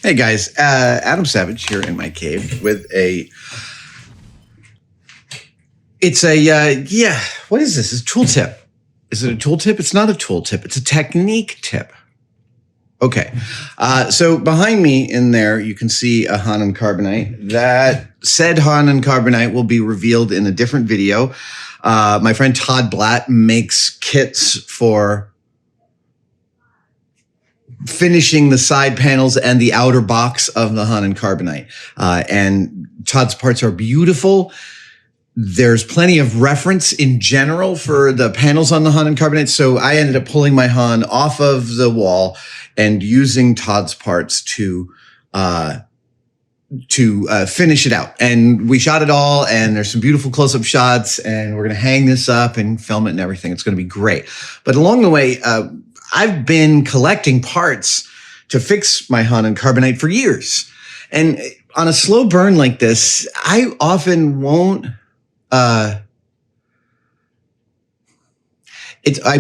Hey guys, Adam Savage here in my cave with what is this? It's a tooltip. Is it a tooltip? It's not a tooltip. It's a technique tip. Okay. So behind me in there, you can see a Hanan Carbonite. That said Hanan Carbonite will be revealed in a different video. My friend Todd Blatt makes kits for finishing the side panels and the outer box of the Hanan Carbonite. And Todd's parts are beautiful. There's plenty of reference in general for the panels on the Hanan Carbonite. So I ended up pulling my Han off of the wall and using Todd's parts to finish it out. And we shot it all, and there's some beautiful close-up shots, and we're going to hang this up and film it and everything. It's going to be great. But along the way, I've been collecting parts to fix my Hanan Carbonite for years. And on a slow burn like this, I often won't, I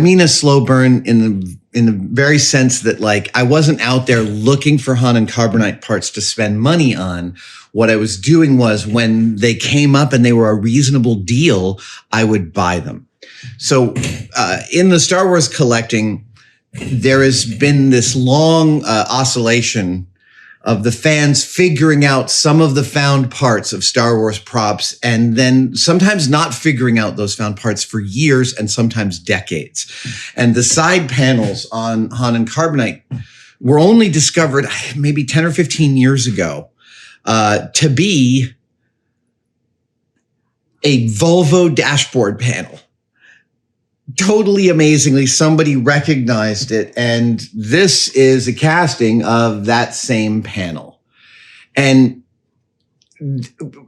mean a slow burn in the very sense that, like, I wasn't out there looking for Hanan Carbonite parts to spend money on. What I was doing was, when they came up and they were a reasonable deal, I would buy them. So in the Star Wars collecting, there has been this long oscillation of the fans figuring out some of the found parts of Star Wars props, and then sometimes not figuring out those found parts for years and sometimes decades. And the side panels on Hanan Carbonite were only discovered maybe 10 or 15 years ago to be a Volvo dashboard panel. Totally amazingly, somebody recognized it, and this is a casting of that same panel. And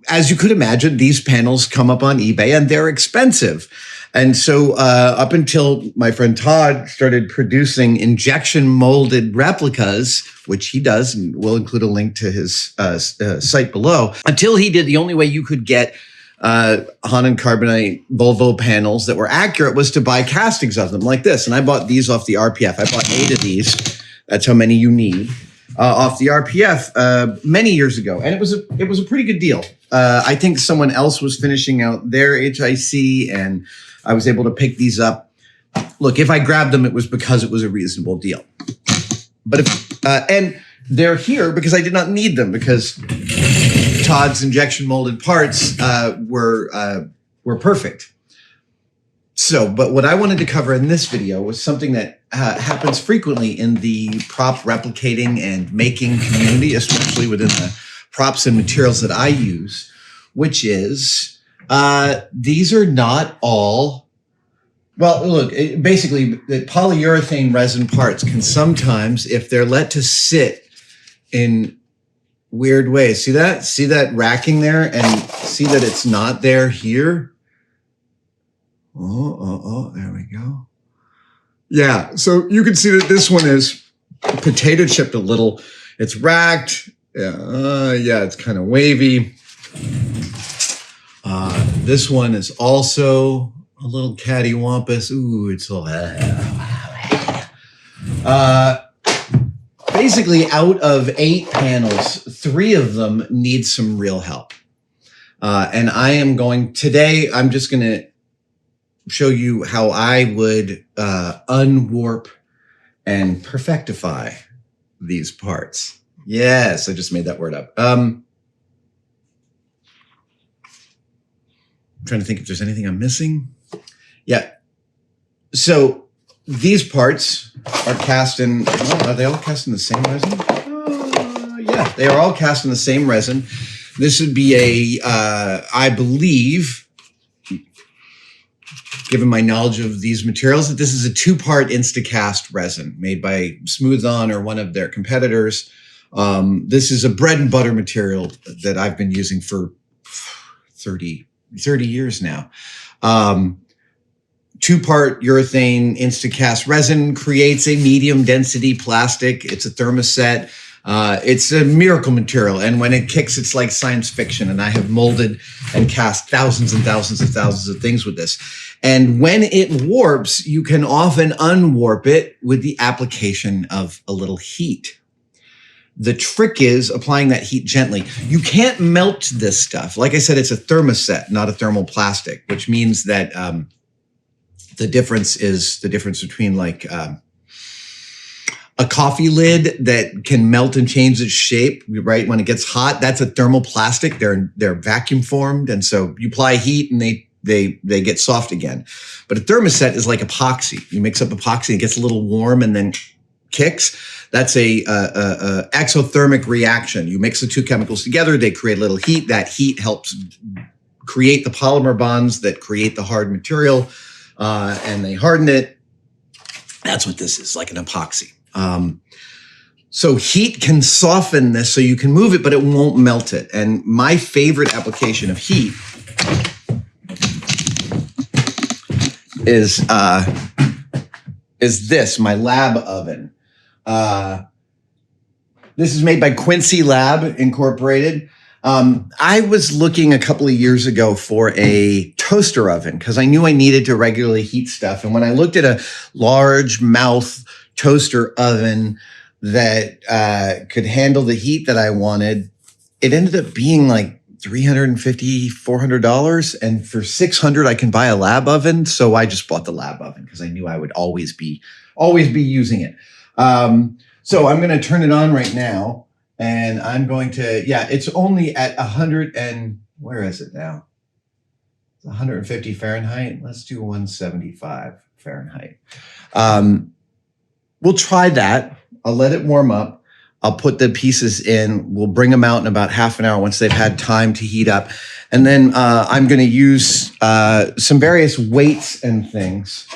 as you could imagine, these panels come up on eBay and they're expensive. And so up until my friend Todd started producing injection molded replicas, which he does, and we'll include a link to his site below, until he did, the only way you could get Hanan Carbonite Volvo panels that were accurate was to buy castings of them like this. And I bought these off the RPF. I bought 8 of these. That's how many you need off the RPF many years ago. And it was a pretty good deal. I think someone else was finishing out their HIC, and I was able to pick these up. Look, if I grabbed them, it was because it was a reasonable deal. But and they're here because I did not need them, because Todd's injection molded parts were perfect. So, but what I wanted to cover in this video was something that happens frequently in the prop replicating and making community, especially within the props and materials that I use, which is these are not all. Well, look, basically, the polyurethane resin parts can sometimes, if they're let to sit in weird ways. See that? See that racking there, and see that it's not there here? Oh, there we go. Yeah, so you can see that this one is potato chipped a little. It's racked. Yeah, it's kind of wavy. This one is also a little cattywampus. Ooh, it's all... Basically, out of 8 panels, 3 of them need some real help. And I am going, today, I'm just going to show you how I would unwarp and perfectify these parts. Yes, I just made that word up. I'm trying to think if there's anything I'm missing. Yeah. So these parts are cast in, are they all cast in the same resin? Yeah, they are all cast in the same resin. This would be I believe, given my knowledge of these materials, that this is a 2-part Instacast resin made by Smooth On or one of their competitors. This is a bread and butter material that I've been using for 30 years now. 2-part urethane Instacast resin creates a medium density plastic. It's a thermoset. It's a miracle material. And when it kicks, it's like science fiction. And I have molded and cast thousands and thousands and thousands of things with this. And when it warps, you can often unwarp it with the application of a little heat. The trick is applying that heat gently. You can't melt this stuff. Like I said, it's a thermoset, not a thermoplastic, which means that the difference is the difference between like a coffee lid that can melt and change its shape, right? When it gets hot, that's a thermoplastic. They're vacuum formed. And so you apply heat and they get soft again. But a thermoset is like epoxy. You mix up epoxy, it gets a little warm and then kicks. That's a exothermic reaction. You mix the two chemicals together, they create a little heat. That heat helps create the polymer bonds that create the hard material, and they harden it. That's what this is, like an epoxy. So heat can soften this so you can move it, but it won't melt it. And my favorite application of heat is this, my lab oven. This is made by Quincy Lab Incorporated. I was looking a couple of years ago for a toaster oven because I knew I needed to regularly heat stuff. And when I looked at a large mouth toaster oven that could handle the heat that I wanted, it ended up being like $350, $400. And for $600, I can buy a lab oven. So I just bought the lab oven because I knew I would always be using it. So I'm going to turn it on right now, and I'm going to, it's only at 100 and, where is it now? It's 150 Fahrenheit. Let's do 175 Fahrenheit. We'll try that. I'll let it warm up. I'll put the pieces in. We'll bring them out in about half an hour once they've had time to heat up. And then I'm going to use some various weights and things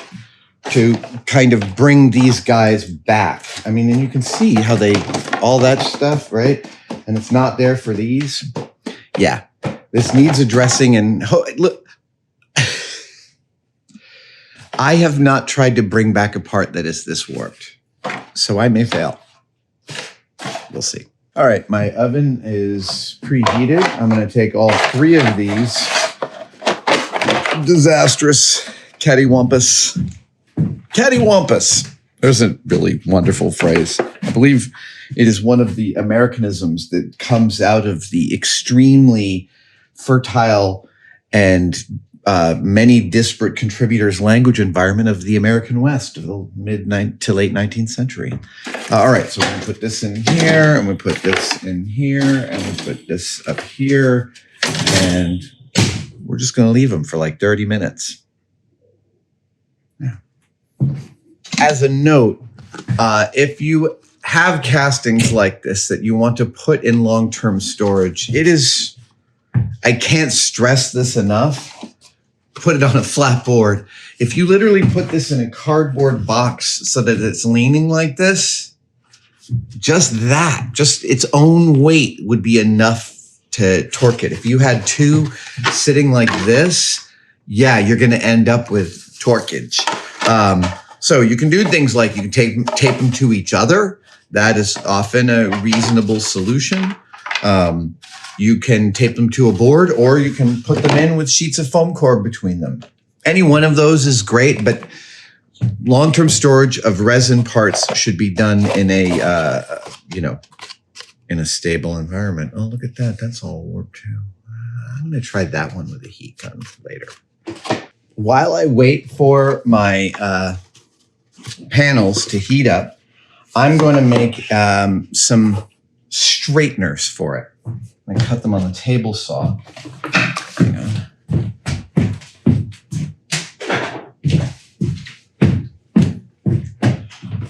to kind of bring these guys back. I mean, and you can see how all that stuff, right? And it's not there for these. Yeah, this needs addressing. And look, I have not tried to bring back a part that is this warped, so I may fail. We'll see. All right, my oven is preheated. I'm going to take all three of these disastrous cattywampus. There's a really wonderful phrase. I believe it is one of the Americanisms that comes out of the extremely fertile and many disparate contributors language environment of the American West of the mid to late 19th century. All right, so we're going to put this in here, and we put this in here, and we put this up here, and we're just going to leave them for like 30 minutes. As a note, if you have castings like this that you want to put in long-term storage, I can't stress this enough, put it on a flat board. If you literally put this in a cardboard box so that it's leaning like this, just its own weight would be enough to torque it. If you had two sitting like this, you're going to end up with torquage. So you can do things like you can tape them to each other. That is often a reasonable solution. You can tape them to a board, or you can put them in with sheets of foam core between them. Any one of those is great, but long-term storage of resin parts should be done in a stable environment. Oh, look at that. That's all warped too. I'm going to try that one with a heat gun later. While I wait for my panels to heat up, I'm going to make some straighteners for it. I cut them on the table saw. Hang on.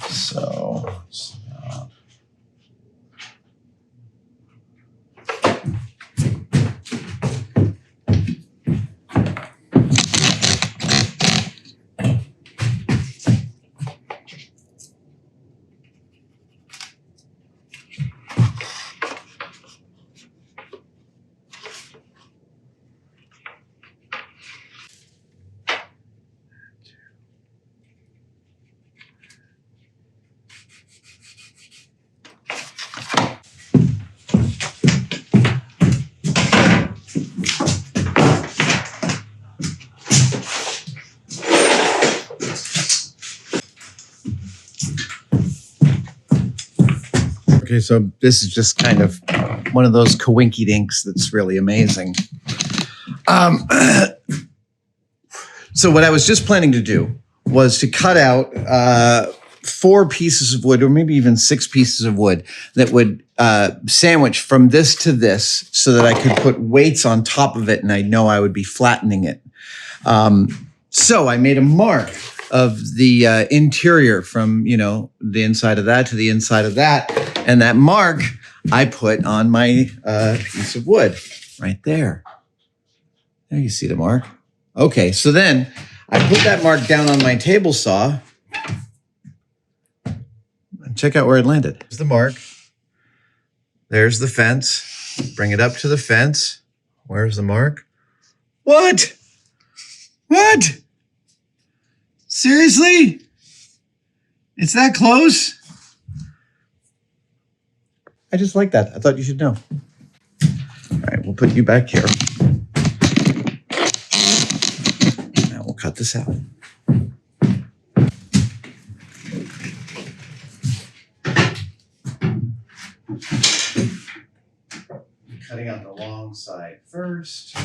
So, stop. Okay, so this is just kind of one of those coinky dinks that's really amazing. So what I was just planning to do was to cut out 4 pieces of wood, or maybe even 6 pieces of wood that would sandwich from this to this so that I could put weights on top of it and I know I would be flattening it. So I made a mark of the interior from, the inside of that to the inside of that. And that mark I put on my piece of wood right there. There you see the mark. Okay, so then I put that mark down on my table saw. And check out where it landed. There's the mark. There's the fence. Bring it up to the fence. Where's the mark? What? What? Seriously? It's that close? I just like that. I thought you should know. All right, we'll put you back here. Now we'll cut this out. Cutting on the long side first.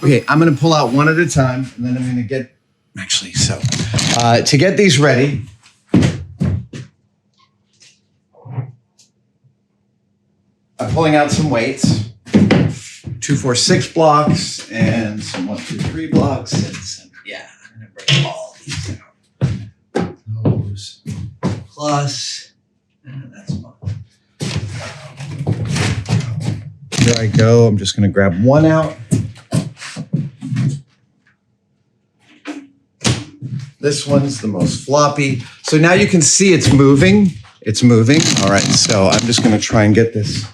Okay, I'm going to pull out one at a time, and then I'm going to get, to get these ready, I'm pulling out some weights, 2, 4, 6 blocks, and some 1, 2, 3 blocks, and some, I'm going to bring all these out. Those, plus, and that's one. Here I go, I'm just going to grab one out. This one's the most floppy. So now you can see it's moving. It's moving. All right, so I'm just going to try and get this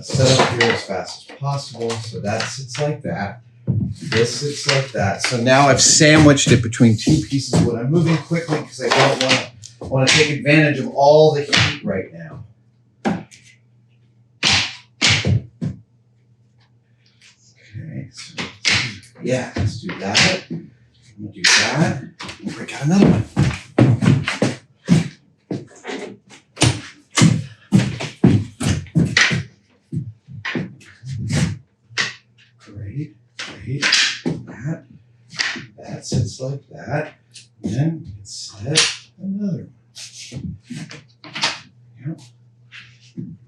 set up here as fast as possible. So that sits like that. This sits like that. So now I've sandwiched it between 2 pieces of wood. I'm moving quickly because I don't want to take advantage of all the heat right now. Okay, so let's do that. We'll do that. We'll break out another one. Great. That sits like that. And then we can set another one. Yep.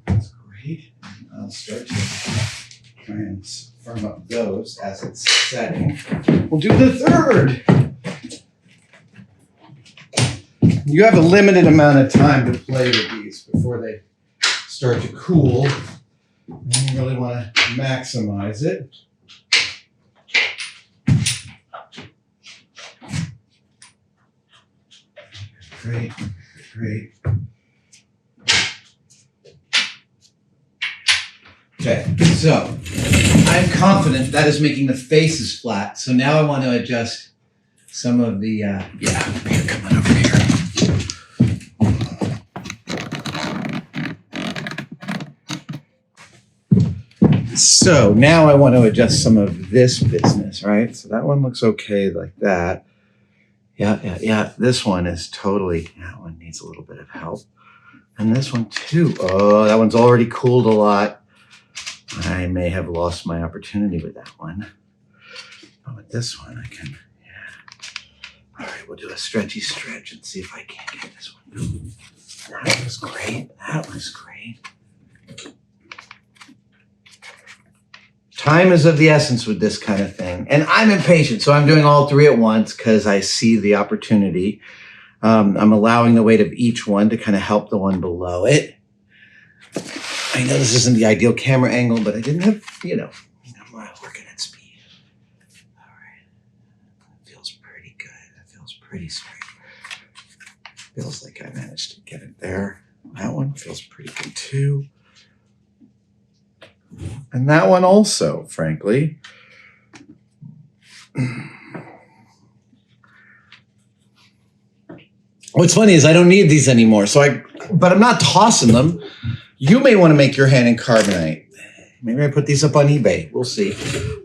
That's great. And I'll start to try and firm up those as it's setting. We'll do the third. You have a limited amount of time to play with these before they start to cool. And you really want to maximize it. Great. Okay, so I'm confident that is making the faces flat. So now I want to adjust some of the, come on over here. So now I want to adjust some of this business, right? So that one looks okay like that. Yeah. This one is totally, that one needs a little bit of help. And this one too. Oh, that one's already cooled a lot. I may have lost my opportunity with that one. But with this one, I can, All right, we'll do a stretchy stretch and see if I can't get this one. That was great. Time is of the essence with this kind of thing. And I'm impatient, so I'm doing all 3 at once because I see the opportunity. I'm allowing the weight of each one to kind of help the one below it. I know this isn't the ideal camera angle, but I didn't have, I'm working at speed. All right. That feels pretty good. That feels pretty straight. Feels like I managed to get it there. That one feels pretty good too. And that one also, frankly. What's funny is I don't need these anymore. But I'm not tossing them. You may want to make your hand in carbonite. Maybe I put these up on eBay. We'll see.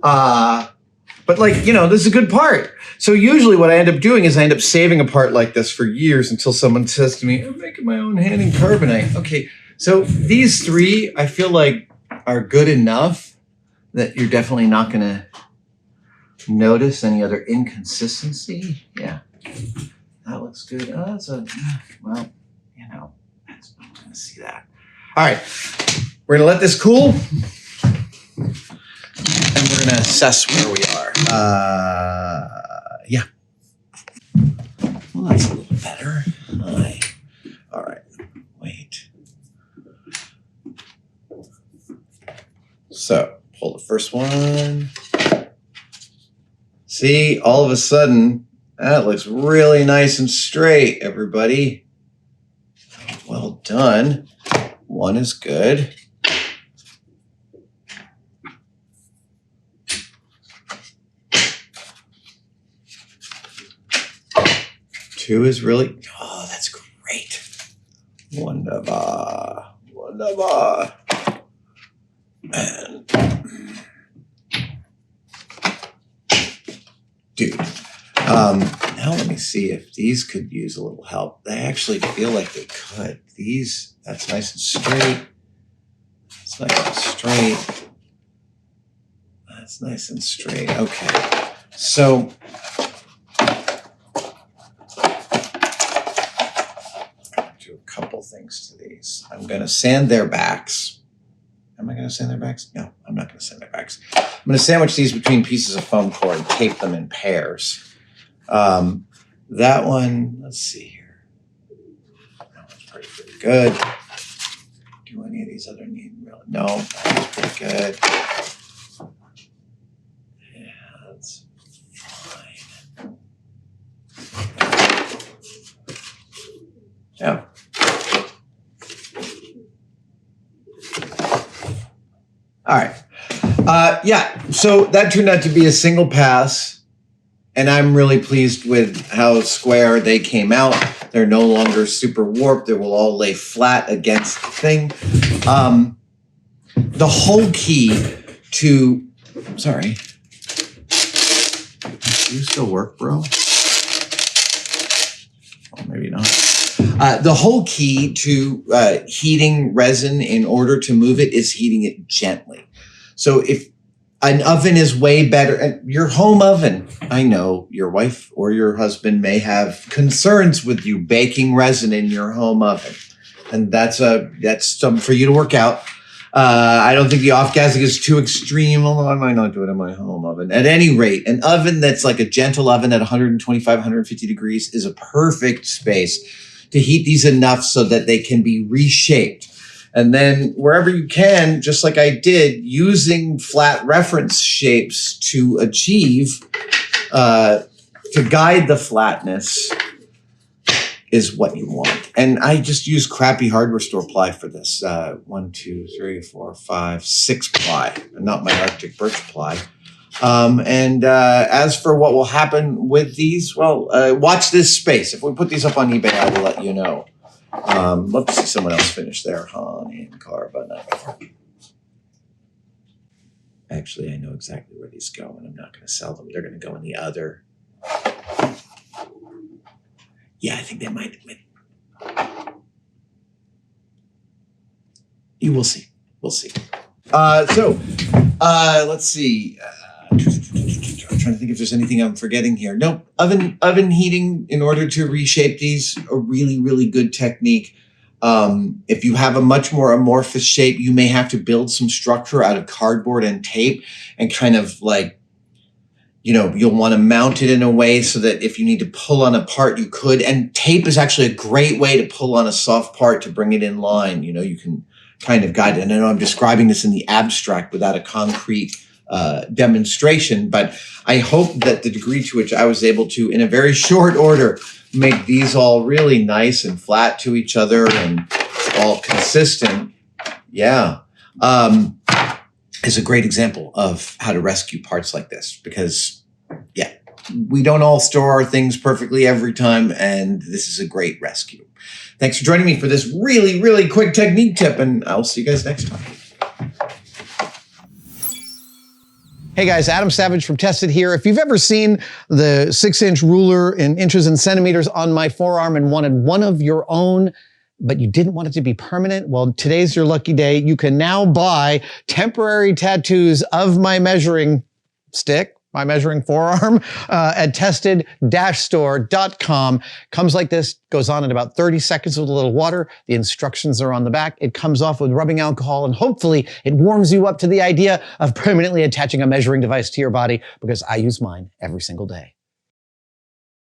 But like, you know, this is a good part. So usually what I end up doing is I end up saving a part like this for years until someone says to me, I'm making my own hand in carbonite. Okay, so these three I feel like are good enough that you're definitely not going to notice any other inconsistency. Yeah, that looks good. Oh, that's well, you know, I'm going to see that. All right, we're going to let this cool. And we're going to assess where we are. Yeah. Well, that's a little better. All right. Wait. So, pull the first one. See, all of a sudden, that looks really nice and straight, everybody. Well done. One is good. Two is really, oh, that's great. Wunderbar. Wunderbar. And, dude, now let me see if these could use a little help. They actually feel like they could. These, that's nice and straight. That's nice and straight. That's nice and straight. Okay. So, do a couple things to these. I'm going to sand their backs. Am I going to sand their backs? No, I'm not going to sand their backs. I'm going to sandwich these between pieces of foam core and tape them in pairs. That one, let's see here. That one's pretty good. Do any of these other need really? No, that's pretty good. Yeah, that's fine. Yeah. All right. Yeah, so that turned out to be a single pass. And I'm really pleased with how square they came out. They're no longer super warped. They will all lay flat against the thing. The whole key to, sorry. Do you still work, bro? Or maybe not. The whole key to heating resin in order to move it is heating it gently. So if an oven is way better, and your home oven, I know your wife or your husband may have concerns with you baking resin in your home oven. And that's something for you to work out. I don't think the off-gassing is too extreme, although I might not do it in my home oven. At any rate, an oven that's like a gentle oven at 125, 150 degrees is a perfect space to heat these enough so that they can be reshaped. And then wherever you can, just like I did, using flat reference shapes to achieve, to guide the flatness is what you want. And I just use crappy hardware store ply for this. 1, 2, 3, 4, 5, 6 ply, not my Arctic birch ply. As for what will happen with these, well, watch this space. If we put these up on eBay, I will let you know. Love to see someone else finish their honey and carbonite. Actually, I know exactly where these go, and I'm not going to sell them. They're going to go in the other. Yeah, I think they might. You will see. We'll see. Let's see. I'm trying to think if there's anything I'm forgetting here. No, oven heating in order to reshape these, a really, really good technique. If you have a much more amorphous shape, you may have to build some structure out of cardboard and tape and kind of like, you know, you'll want to mount it in a way so that if you need to pull on a part, you could. And tape is actually a great way to pull on a soft part to bring it in line. You know, you can kind of guide it. And I know I'm describing this in the abstract without a concrete demonstration, but I hope that the degree to which I was able to, in a very short order, make these all really nice and flat to each other and all consistent, yeah, is a great example of how to rescue parts like this. Because, yeah, we don't all store our things perfectly every time, and this is a great rescue. Thanks for joining me for this really, really quick technique tip, and I'll see you guys next time. Hey guys, Adam Savage from Tested here. If you've ever seen the 6-inch ruler in inches and centimeters on my forearm and wanted one of your own, but you didn't want it to be permanent, well, today's your lucky day. You can now buy temporary tattoos of my measuring stick, my measuring forearm, at tested-store.com. Comes like this, goes on in about 30 seconds with a little water. The instructions are on the back. It comes off with rubbing alcohol, and hopefully it warms you up to the idea of permanently attaching a measuring device to your body, because I use mine every single day.